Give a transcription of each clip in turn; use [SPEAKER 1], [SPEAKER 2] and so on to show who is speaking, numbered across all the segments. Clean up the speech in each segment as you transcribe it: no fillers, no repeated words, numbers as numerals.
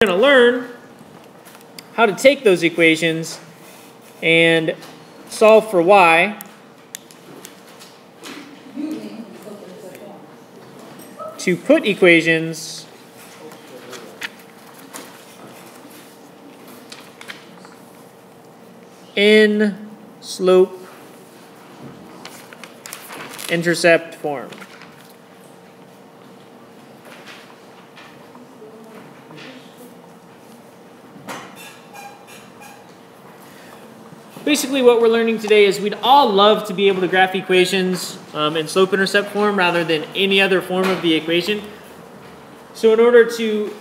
[SPEAKER 1] We're going to learn how to take those equations and solve for y to put equations in slope intercept form. Basically what we're learning today is we'd all love to be able to graph equations in slope-intercept form rather than any other form of the equation. So in order to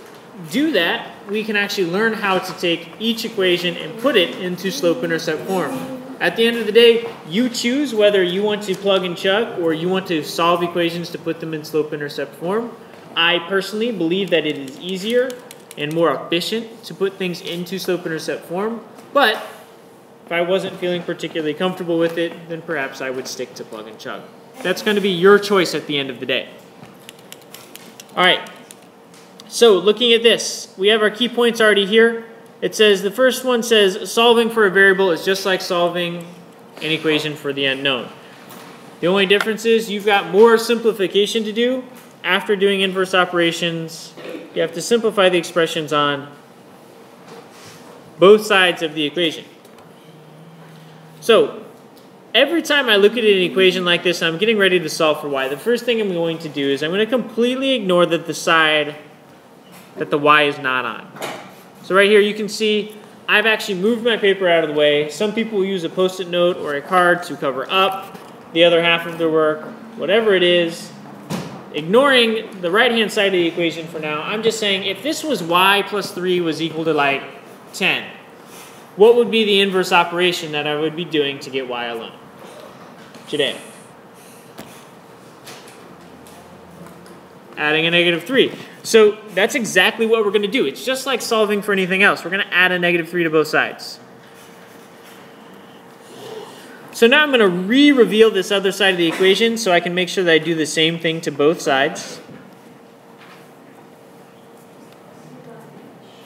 [SPEAKER 1] do that, we can actually learn how to take each equation and put it into slope-intercept form. At the end of the day, you choose whether you want to plug and chug or you want to solve equations to put them in slope-intercept form. I personally believe that it is easier and more efficient to put things into slope-intercept form, but if I wasn't feeling particularly comfortable with it, then perhaps I would stick to plug and chug. That's going to be your choice at the end of the day. All right, so looking at this, we have our key points already here. It says, the first one says, solving for a variable is just like solving an equation for the unknown. The only difference is you've got more simplification to do. After doing inverse operations, you have to simplify the expressions on both sides of the equation. So every time I look at an equation like this, I'm getting ready to solve for y. The first thing I'm going to do is I'm going to completely ignore the side that the y is not on. So right here you can see I've actually moved my paper out of the way. Some people will use a post-it note or a card to cover up the other half of their work. Whatever it is, ignoring the right-hand side of the equation for now, I'm just saying if this was y plus 3 was equal to like 10, what would be the inverse operation that I would be doing to get y alone today? Adding a negative 3. So that's exactly what we're going to do. It's just like solving for anything else. We're going to add a negative 3 to both sides. So now I'm going to re-reveal this other side of the equation so I can make sure that I do the same thing to both sides.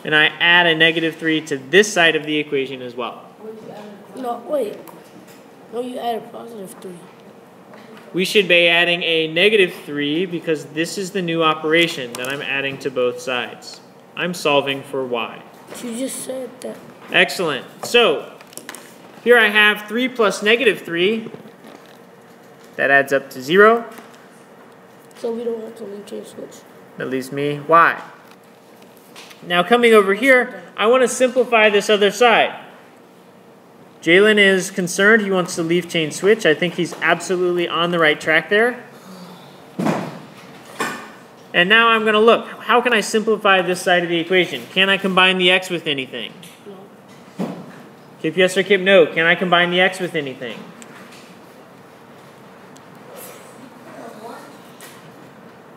[SPEAKER 1] And I add a negative 3 to this side of the equation as well.
[SPEAKER 2] No, wait. No, you add a positive 3.
[SPEAKER 1] We should be adding a negative 3 because this is the new operation that I'm adding to both sides. I'm solving for y.
[SPEAKER 2] You just said that.
[SPEAKER 1] Excellent. So here I have 3 plus negative 3. That adds up to 0.
[SPEAKER 2] So we don't have to leave chain switch.
[SPEAKER 1] That leaves me y. Now coming over here, I want to simplify this other side. Jalen is concerned. He wants to leave chain switch. I think he's absolutely on the right track there. And now I'm going to look. How can I simplify this side of the equation? Can I combine the x with anything?
[SPEAKER 2] No.
[SPEAKER 1] Kip yes or Kip no. Can I combine the x with anything?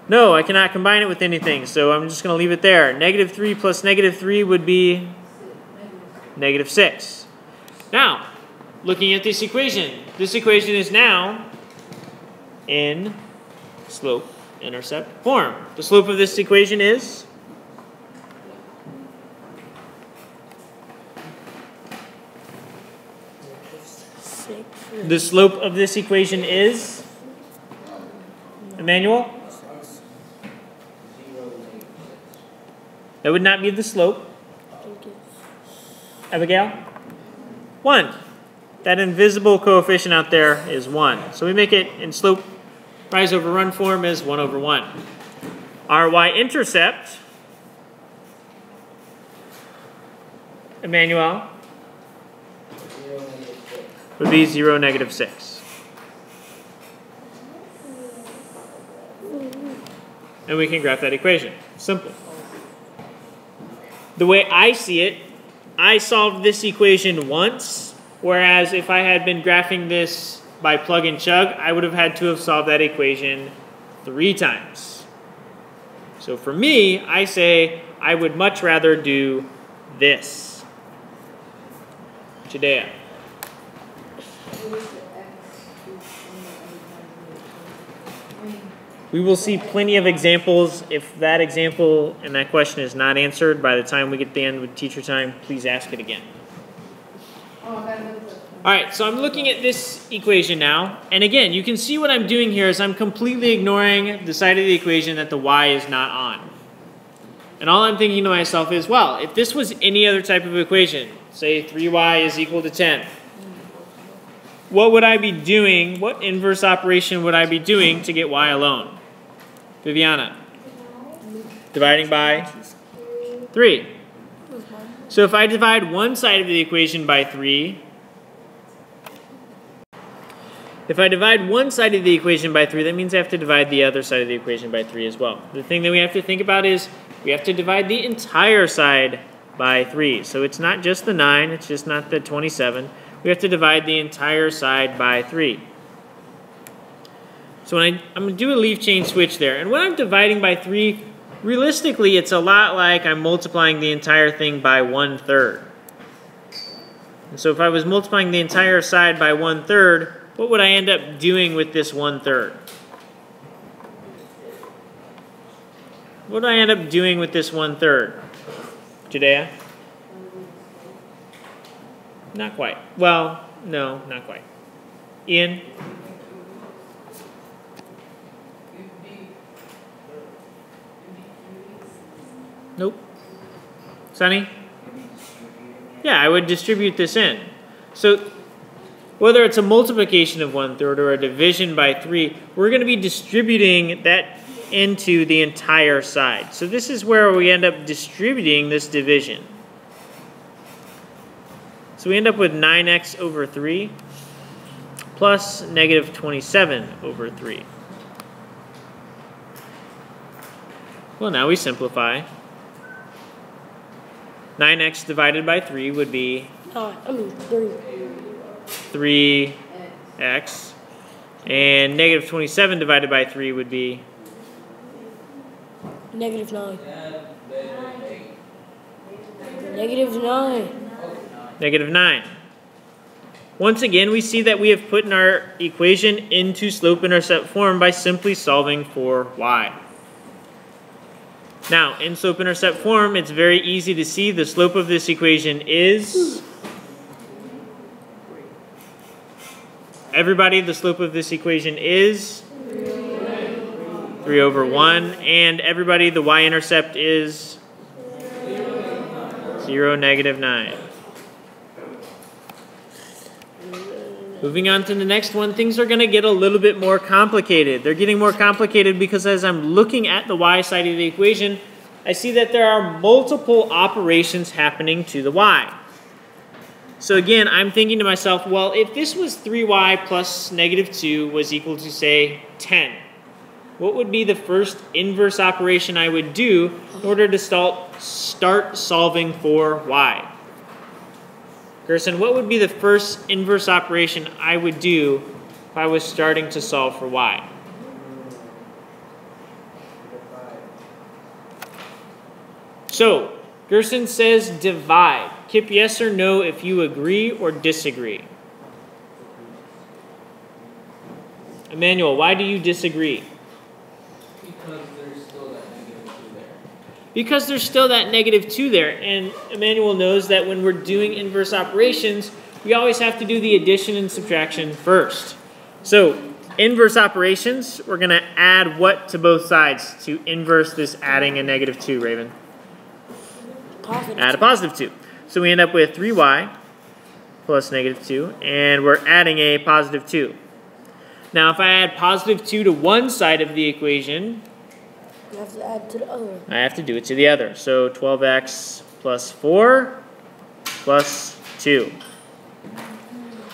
[SPEAKER 1] No, I cannot combine it with anything, so I'm just going to leave it there. Negative 3 plus negative 3 would be negative 6. Now, looking at this equation is now in slope-intercept form. The slope of this equation is the slope of this equation is Emmanuel? That would not be the slope. Abigail? 1. That invisible coefficient out there is 1. So we make it in slope rise over run form as 1 over 1. Our y-intercept, Emmanuel, would be 0, negative 6. And we can graph that equation. Simple. The way I see it, I solved this equation once, whereas if I had been graphing this by plug and chug, I would have had to have solved that equation 3 times. So for me, I say I would much rather do this. Judea. We will see plenty of examples. If that example and that question is not answered by the time we get to the end with teacher time, please ask it again. All right, so I'm looking at this equation now. And again, you can see what I'm doing here is I'm completely ignoring the side of the equation that the y is not on. And all I'm thinking to myself is, well, if this was any other type of equation, say 3y is equal to 10, what would I be doing? What inverse operation would I be doing to get y alone? Viviana? Dividing by 3. So if I divide one side of the equation by 3, that means I have to divide the other side of the equation by 3 as well. The thing that we have to think about is we have to divide the entire side by 3. So it's not just the 9, it's just not the 27. We have to divide the entire side by 3. So when I'm going to do a leaf chain switch there. And when I'm dividing by 3, realistically, it's a lot like I'm multiplying the entire thing by 1/3. And so if I was multiplying the entire side by 1/3, what would I end up doing with this 1/3? What would I end up doing with this 1/3? Judea? Not quite. Well, no, not quite. Ian? Nope. Sonny? Yeah, I would distribute this in. So whether it's a multiplication of 1/3 or a division by 3, we're going to be distributing that into the entire side. So this is where we end up distributing this division. So we end up with 9x over 3 plus negative 27 over 3. Well, now we simplify. 9x divided by 3 would be 3x. And negative 27 divided by 3 would be
[SPEAKER 2] negative 9. Negative 9.
[SPEAKER 1] Negative 9. Once again, we see that we have put in our equation into slope-intercept form by simply solving for y. Now, in slope-intercept form, it's very easy to see the slope of this equation is... Everybody, the slope of this equation is 3 over 1. And everybody, the y-intercept is 0, negative 9. Moving on to the next one, things are going to get a little bit more complicated. They're getting more complicated because as I'm looking at the y side of the equation, I see that there are multiple operations happening to the y. So again, I'm thinking to myself, well, if this was 3y plus negative 2 was equal to, say, 10, what would be the first inverse operation I would do in order to start solving for y? Gerson, what would be the first inverse operation I would do if I was starting to solve for y? So, Gerson says divide. Kip, yes or no if you agree or disagree? Emmanuel, why do you disagree?
[SPEAKER 3] Because there's still that negative 2 there.
[SPEAKER 1] Because there's still that negative 2 there. And Emmanuel knows that when we're doing inverse operations, we always have to do the addition and subtraction first. So, inverse operations, we're going to add what to both sides to inverse this adding a negative 2, Raven? Add a positive 2. So we end up with 3y plus negative 2, and we're adding a positive 2. Now, if I add positive 2 to one side of the equation,
[SPEAKER 2] You have to add to the other.
[SPEAKER 1] I have to do it to the other. So 12x plus 4 plus 2.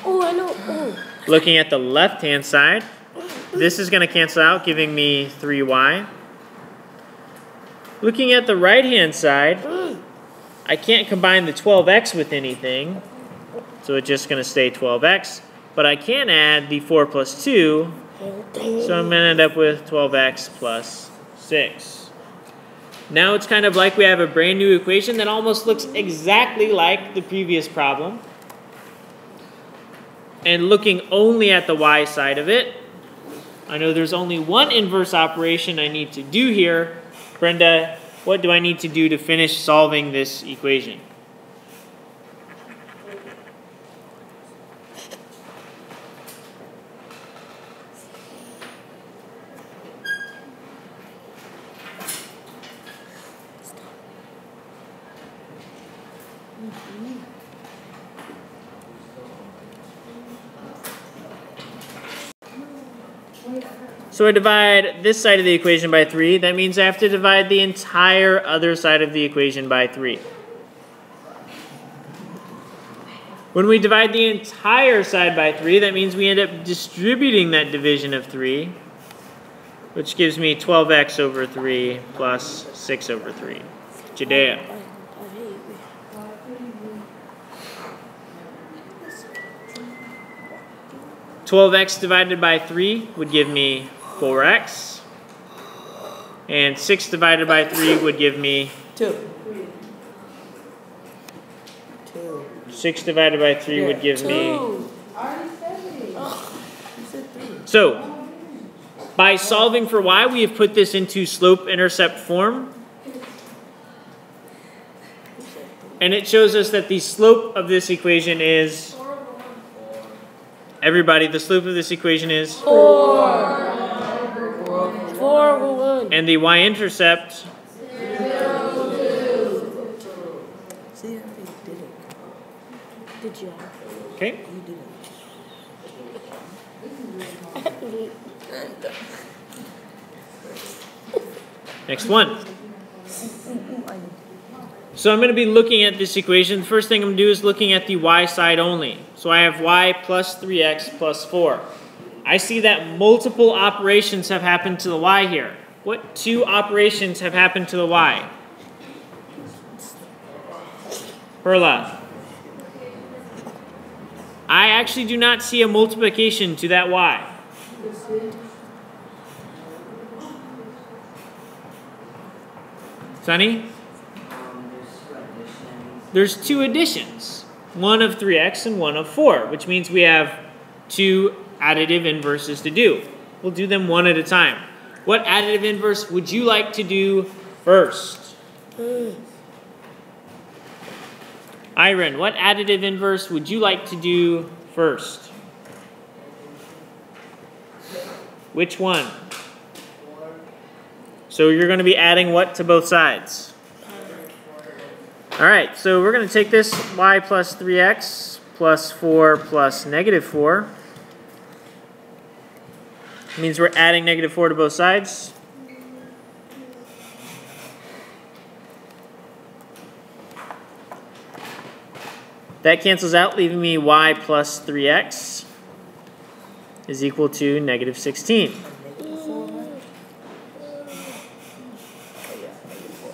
[SPEAKER 2] Oh, I know. Oh.
[SPEAKER 1] Looking at the left-hand side, this is going to cancel out, giving me 3y. Looking at the right-hand side, I can't combine the 12x with anything, so it's just going to stay 12x. But I can add the 4 plus 2, so I'm going to end up with 12x plus 6. Now it's kind of like we have a brand new equation that almost looks exactly like the previous problem. And looking only at the y side of it, I know there's only one inverse operation I need to do here. Brenda, what do I need to do to finish solving this equation? So I divide this side of the equation by 3. That means I have to divide the entire other side of the equation by 3. When we divide the entire side by 3, that means we end up distributing that division of 3, which gives me 12x over 3 plus 6 over 3. Judea. 12x divided by 3 would give me 4x. And 6 divided by 3 would give me
[SPEAKER 2] 2.
[SPEAKER 1] 6 divided by 3 would give me... So, by solving for y, we have put this into slope-intercept form. And it shows us that the slope of this equation is... Everybody, the slope of this equation is...
[SPEAKER 2] 4. 4, 1.
[SPEAKER 1] And the y-intercept...
[SPEAKER 2] See, I did it. Did you?
[SPEAKER 1] Okay.
[SPEAKER 2] You did it.
[SPEAKER 1] Next one. So I'm going to be looking at this equation. The first thing I'm going to do is looking at the y side only. So I have y plus 3x plus 4. I see that multiple operations have happened to the y here. What 2 operations have happened to the y? Perla. I actually do not see a multiplication to that y. Sunny? There's 2 additions. One of 3x and one of 4, which means we have 2 additive inverses to do. We'll do them one at a time. What additive inverse would you like to do first? Iron, what additive inverse would you like to do first? Which one? So you're going to be adding what to both sides? All right, so we're going to take this y plus 3x plus 4 plus negative 4. It means we're adding negative 4 to both sides. That cancels out, leaving me y plus 3x is equal to negative 16.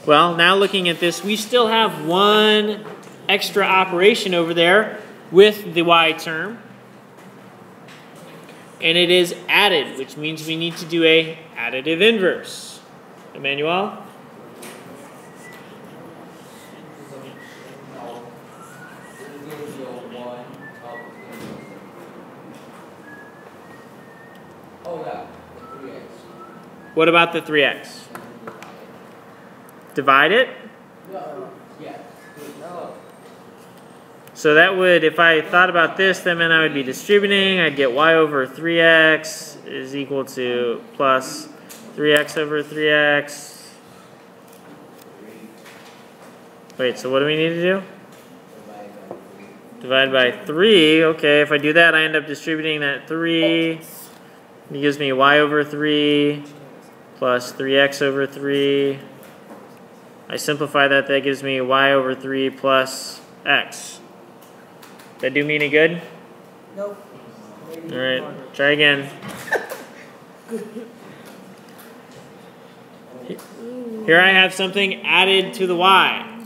[SPEAKER 1] Well, now looking at this, we still have one extra operation over there with the y term. And it is added, which means we need to do a additive inverse. Emmanuel? What about the 3x? Divide it? So that would, if I thought about this, then I would be distributing. I'd get y over 3x is equal to plus 3x over 3x. Wait, so what do we need to do? Divide by 3. Okay, if I do that, I end up distributing that 3. It gives me y over 3 plus 3x over 3. I simplify that, that gives me y over 3 plus x. That do me any good?
[SPEAKER 2] Nope.
[SPEAKER 1] All right, try again. Here I have something added to the y.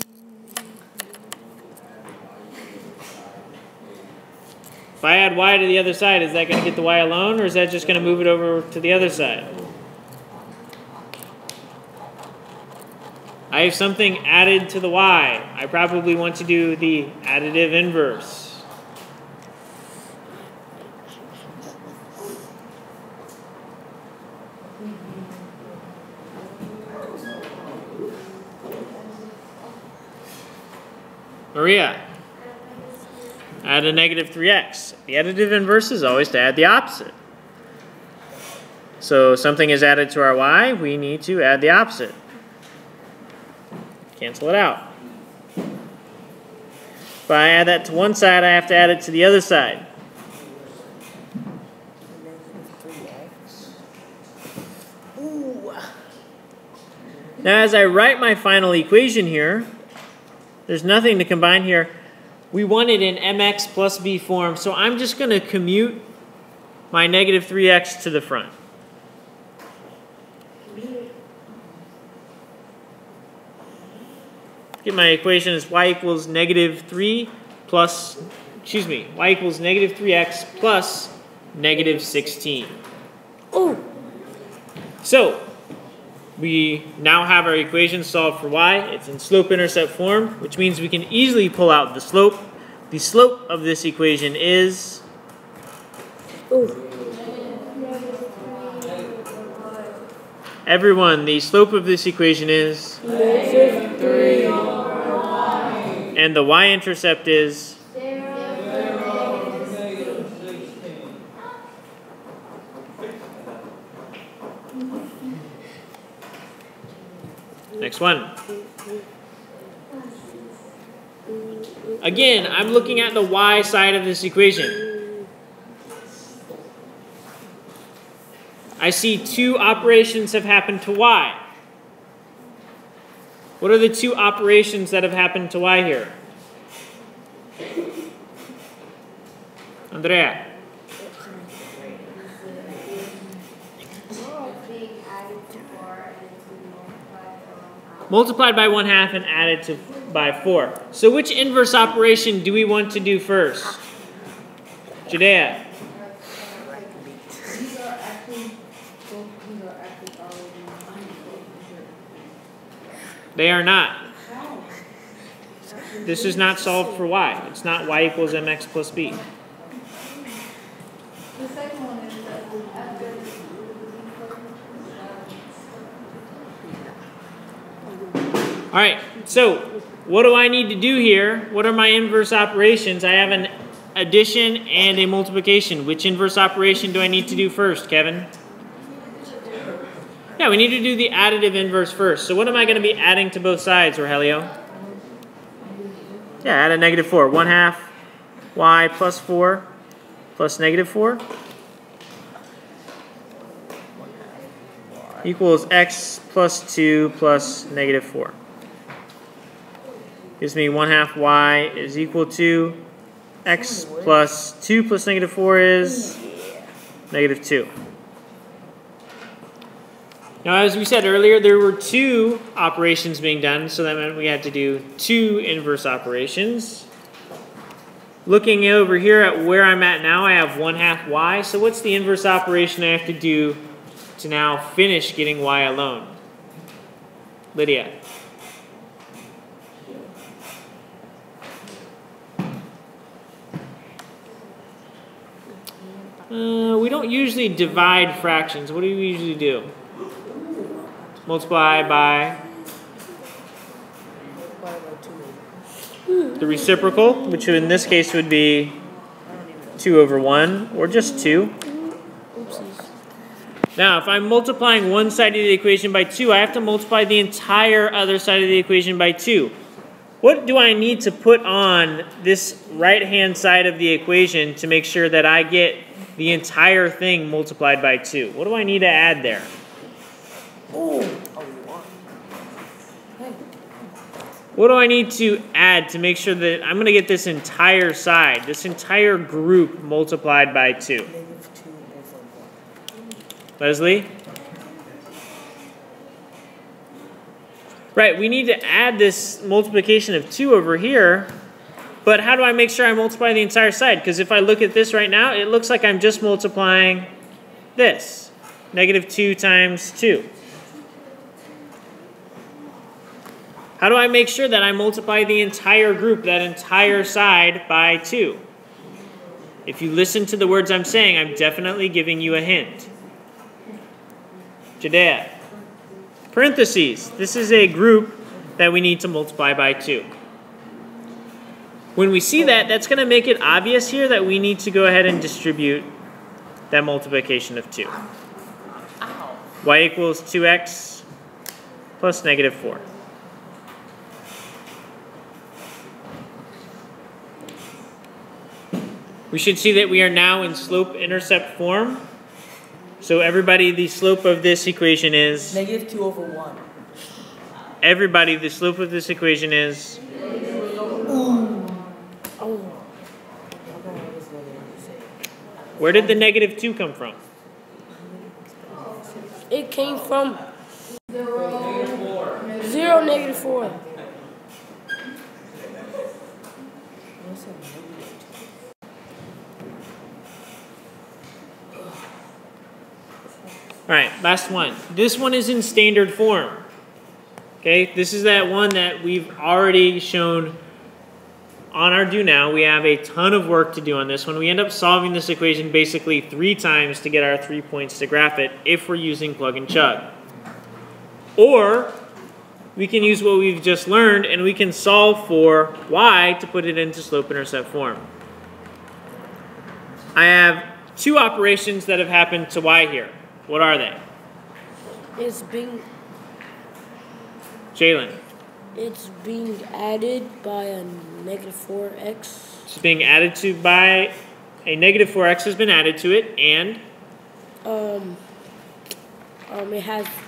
[SPEAKER 1] If I add y to the other side, is that going to get the y alone, or is that just going to move it over to the other side? I have something added to the y. I probably want to do the additive inverse. Maria. Add a negative 3x. The additive inverse is always to add the opposite. So something is added to our y, we need to add the opposite. Cancel it out. If I add that to one side, I have to add it to the other side. Now as I write my final equation here, there's nothing to combine here. We want it in mx plus b form, so I'm just going to commute my negative 3x to the front. Get my equation as y equals negative 3 plus, y equals negative 3x plus negative 16.
[SPEAKER 2] Oh.
[SPEAKER 1] So, we now have our equation solved for y. It's in slope-intercept form, which means we can easily pull out the slope. The slope of this equation is... Everyone, the slope of this equation is...
[SPEAKER 2] Negative 3.
[SPEAKER 1] And the y-intercept is... Next one. Again, I'm looking at the y side of this equation. I see two operations have happened to y. What are the two operations that have happened to y here? Andrea. Multiplied by 1/2 and added by 4. So which inverse operation do we want to do first? Judea. They are not. This is not solved for y. It's not y equals mx plus b.
[SPEAKER 4] The second one is after.
[SPEAKER 1] All right, so what do I need to do here? What are my inverse operations? I have an addition and a multiplication. Which inverse operation do I need to do first, Kevin? Yeah, we need to do the additive inverse first. So what am I going to be adding to both sides, Rogelio? Yeah, add a negative 4. 1/2 y plus 4 plus negative 4 equals x plus 2 plus negative 4. Gives me 1/2 y is equal to x plus 2 plus negative 4 is negative 2. Now, as we said earlier, there were two operations being done, so that meant we had to do two inverse operations. Looking over here at where I'm at now, I have 1/2 y. So what's the inverse operation I have to do to now finish getting y alone? Lydia. We don't usually divide fractions. What do we usually do? Multiply by the reciprocal, which in this case would be 2/1, or just 2. Now, if I'm multiplying one side of the equation by 2, I have to multiply the entire other side of the equation by 2. What do I need to put on this right-hand side of the equation to make sure that I get the entire thing multiplied by 2? What do I need to add there? What do I need to add to make sure that I'm going to get this entire side, this entire group multiplied by 2? Leslie? Right, we need to add this multiplication of 2 over here, but how do I make sure I multiply the entire side? Because if I look at this right now, it looks like I'm just multiplying this, negative 2 times 2. How do I make sure that I multiply the entire group, that entire side, by 2? If you listen to the words I'm saying, I'm definitely giving you a hint. Judea. Parentheses. This is a group that we need to multiply by 2. When we see that, that's going to make it obvious here that we need to go ahead and distribute that multiplication of 2. Y equals 2x plus negative 4. We should see that we are now in slope-intercept form. So everybody, the slope of this equation is...
[SPEAKER 2] Negative 2 over 1.
[SPEAKER 1] Everybody, the slope of this equation is... Where did the negative 2 come from?
[SPEAKER 2] It came from
[SPEAKER 3] 4.
[SPEAKER 2] 0, negative 4.
[SPEAKER 1] All right, last one. This one is in standard form. Okay, this is that one that we've already shown on our do now. We have a ton of work to do on this one. We end up solving this equation basically 3 times to get our 3 points to graph it if we're using plug and chug. Or we can use what we've just learned and we can solve for y to put it into slope-intercept form. I have 2 operations that have happened to y here. What are they?
[SPEAKER 2] It's being
[SPEAKER 1] Jalen.
[SPEAKER 2] It's being added by a negative 4x.
[SPEAKER 1] It's being added to by a negative 4x has been added to it, and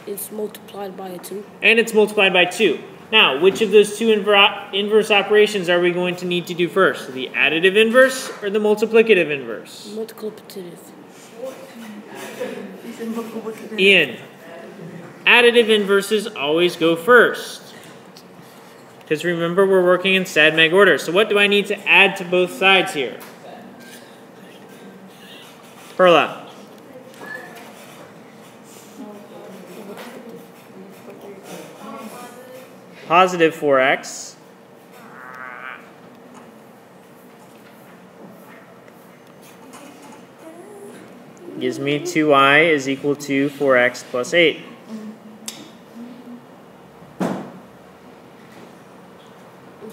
[SPEAKER 2] it's multiplied by a 2.
[SPEAKER 1] And it's multiplied by 2. Now, which of those 2 inverse operations are we going to need to do first? The additive inverse or the multiplicative inverse?
[SPEAKER 2] Multiplicative.
[SPEAKER 1] Ian, additive inverses always go first. Because remember, we're working in SAD-MAG order. So what do I need to add to both sides here? Perla. Positive 4x. Gives me 2y is equal to 4x plus 8.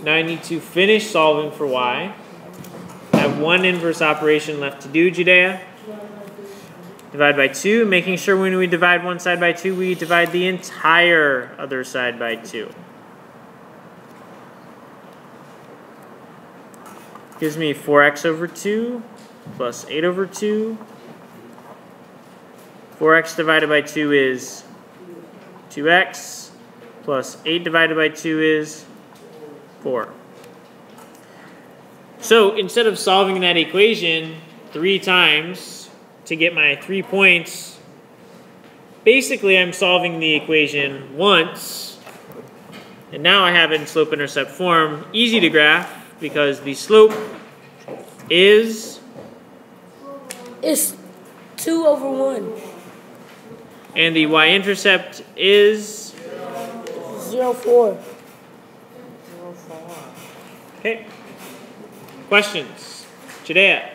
[SPEAKER 1] Now I need to finish solving for y. I have 1 inverse operation left to do, Judea. Divide by 2, making sure when we divide one side by 2, we divide the entire other side by 2. Gives me 4x over 2 plus 8 over 2. 4x divided by 2 is 2x, plus 8 divided by 2 is 4. So instead of solving that equation 3 times to get my 3 points, basically I'm solving the equation once, and now I have it in slope-intercept form. Easy to graph because the slope is...
[SPEAKER 2] It's 2 over 1.
[SPEAKER 1] And the y-intercept is
[SPEAKER 2] 0, 4.
[SPEAKER 1] Okay. Questions? Judea.